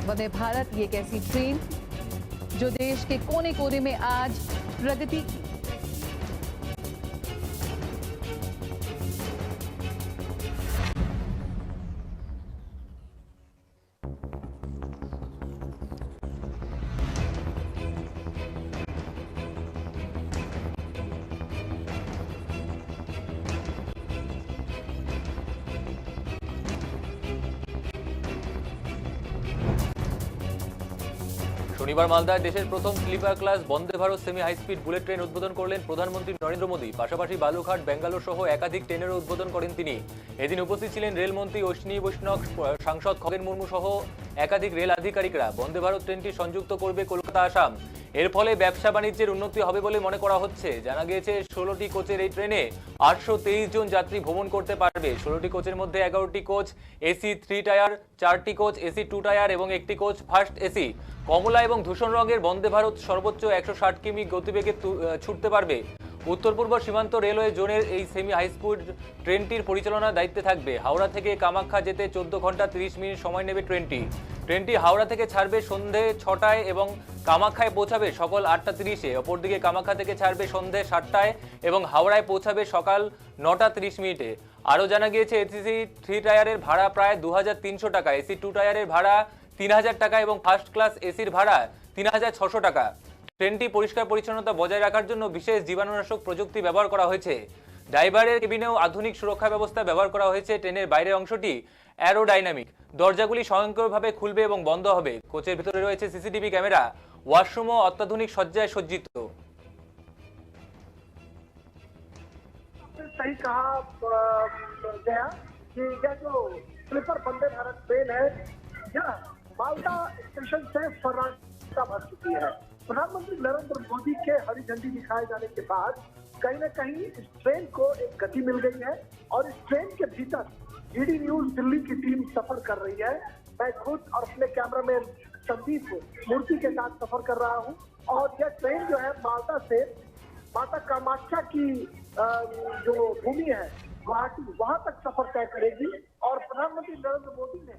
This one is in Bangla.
वंदे भारत ये एक ऐसी ट्रेन जो देश के कोने कोने में आज प्रगति শনিবার মালদায় দেশের প্রথম sleeper class Vande Bharat semi high speed bullet train উদ্বোধন করলেন প্রধানমন্ত্রী নরেন্দ্র মোদী। পাশাপাশি বালুরঘাট, বেঙ্গালোর সহ একাধিক ট্রেনেরও উদ্বোধন করেন তিনি। এদিন উপস্থিত ছিলেন রেলমন্ত্রী অশ্বিনী বৈষ্ণব, সাংসদ খগেন মুর্মু সহ একাধিক রেল আধিকারিকরা। বন্দে ভারত ট্রেনটি সংযুক্ত করবে কলকাতা আসাম। এর ফলে ব্যবসা বাণিজ্যের উন্নতি হবে বলে মনে করা হচ্ছে। জানা গিয়েছে 16টি কোচের এই ট্রেনে 823 জন যাত্রী ভ্রমণ করতে পারবে। 16টি কোচের মধ্যে 11টি কোচ এসি 3 টায়ার, 4টি কোচ এসি 2 টায়ার এবং একটি কোচ ফার্স্ট এসি। কমলা এবং ধূসর রঙের বন্দে ভারত সর্বোচ্চ 160 কিমি গতিবেগে ছুটতে পারবে। উত্তর পূর্ব সীমান্ত রেলওয়ে জোনের এই সেমি হাই স্পিড ট্রেনটির পরিচালনার দায়িত্বে থাকবে। হাওড়া থেকে কামাখ্যা যেতে 14 ঘন্টা 30 মিনিট সময় নেবে ট্রেনটি হাওড়া থেকে ছাড়বে সন্ধে 6টায় এবং কামাখ্যায় পৌঁছাবে সকাল 8:30-এ। অপরদিকে কামাখ্যা থেকে ছাড়বে সন্ধে 7টায় এবং হাওড়ায় পৌঁছাবে সকাল 9:30 আরও জানা গিয়েছে এসি 3 টায়ারের ভাড়া প্রায় 2300 টাকা, এসি 2 টায়ারের ভাড়া 3000 টাকা এবং ফার্স্ট ক্লাস এসির ভাড়া 3600 টাকা। ট্রেনটি পরিষ্কার পরিচ্ছন্নতা বজায় রাখার জন্য বিশেষ জীবাণুনাশক প্রযুক্তি ব্যবহার করা হয়েছে। ড্রাইভারের কেবিনেও আধুনিক সুরক্ষা ব্যবস্থা ব্যবহার করা হয়েছে। ট্রেনের বাইরের অংশটি অ্যারোডাইনামিক, দরজাগুলি স্বয়ংক্রিয়ভাবে খুলবে এবং বন্ধ হবে। কোচের ভিতরে রয়েছে সিসিটিভি ক্যামেরা, ওয়াশরুমও অত্যাধুনিক সজ্জায় সজ্জিত। सही कहा गया कि यह जो स्लीपर वंदे भारत ट्रेन है यह मालदा स्टेशन से फर्राटा भर चुकी है। प्रधानमंत्री नरेंद्र मोदी के हरी झंडी दिखाए जाने के बाद कहीं न कहीं इस ट्रेन को एक गति मिल गई है और इस ट्रेन के भीतर डीडी न्यूज दिल्ली की टीम सफर कर रही है। मैं खुद और अपने कैमरामैन संदीप मूर्ति के साथ सफर कर रहा हूं और यह ट्रेन जो है मालदा से माता कामाख्या की जो भूमि है गुवाहाटी, वहां तक सफर तय करेगी और प्रधानमंत्री नरेंद्र मोदी ने